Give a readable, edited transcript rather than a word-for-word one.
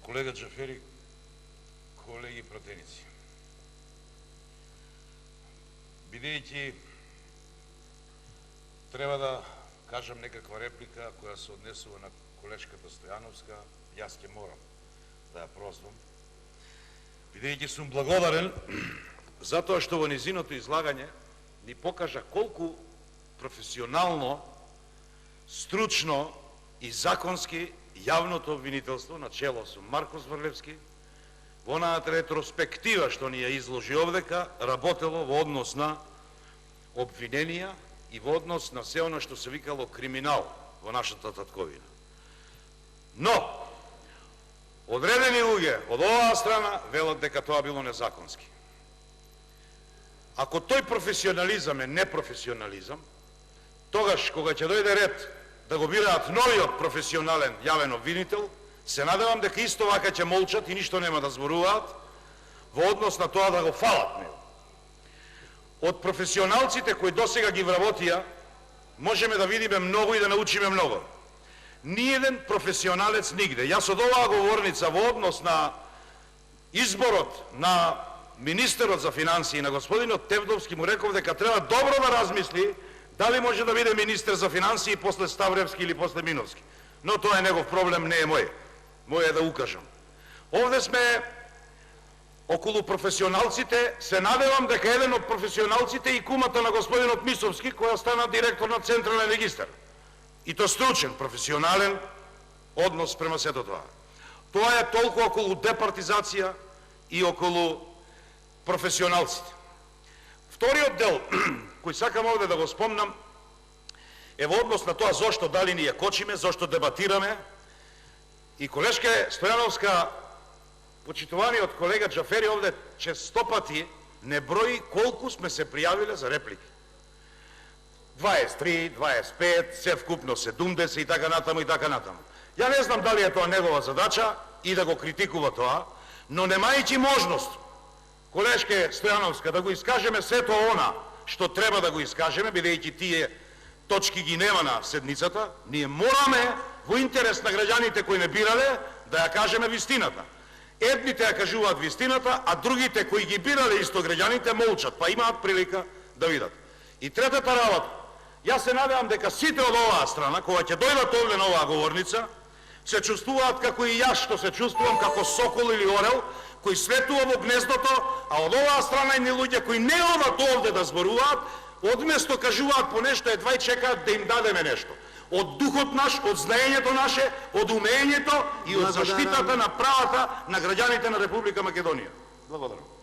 Колега Джафери, колеги пратеници, бидејќи треба да кажам некаква реплика која се однесува на колешката Стојановска, јас ќе морам да ја прозвам, бидејќи сум благодарен затоа што во низиното излагање ни покажа колку професионално, стручно и законски јавното обвинителство на чело со Марко Зврлевски во онаата ретроспектива што ни ја изложи овдека работело во однос на обвиненија и во однос на се оно што се викало криминал во нашата татковина. Но, одредени луѓе од оваа страна велат дека тоа било незаконски. Ако тој професионализам е непрофесионализам, тогаш кога ќе дојде ред да го бираат новиот професионален јавен обвинител, се надевам дека исто вака ќе молчат и ништо нема да зборуваат во однос на тоа да го фалат него. Од професионалците кои досега ги вработија, можеме да видиме многу и да научиме многу. Ниеден професионалец нигде. Јас од оваа говорница во однос на изборот на министерот за финансии на господинот Тевдовски му реков дека треба добро да размисли дали може да биде министер за финансии после Ставревски или после Миновски. Но тоа е негов проблем, не е мој. Мој е да укажам. Овде сме околу професионалците, се надевам дека еден од професионалците и кумата на господинот Мисовски, која стана директор на Централен регистар. И то стручен, професионален однос према сето тоа. Тоа е толку околу департизација и околу професионалците. Вториот дел, кој сакам овде да го спомнам, е во однос на тоа зошто дали ние кочиме, зошто дебатираме. И колешка Стојановска, почитуваниот колега Джафери овде честопати не брои колку сме се пријавиле за реплики. 23, 25, се вкупно 70 и така натаму и така натаму. Ја не знам дали е тоа негова задача и да го критикува тоа, но немајќи можност колешке Стојановска да го искажеме сето она што треба да го искажеме, бидејќи тие точки ги нема на седницата, ние мораме во интерес на граѓаните кои не бирале да ја кажеме вистината. Едните ја кажуваат вистината, а другите кои ги бирале исто граѓаните молчат, па имаат прилика да видат. И третата работа, јас се надевам дека сите од оваа страна, кога ќе дојдат овде на оваа говорница, се чувствуваат како и јас што се чувствувам како сокол или орел, кој слетува во гнездото, а од оваа страна и луѓе кои не одат овде да зборуваат, одместо кажуваат по нешто, едва и чекаат да им дадеме нешто. Од духот наш, од знаењето наше, од умењето и од заштитата на правата на граѓаните на Република Македонија. Благодарам.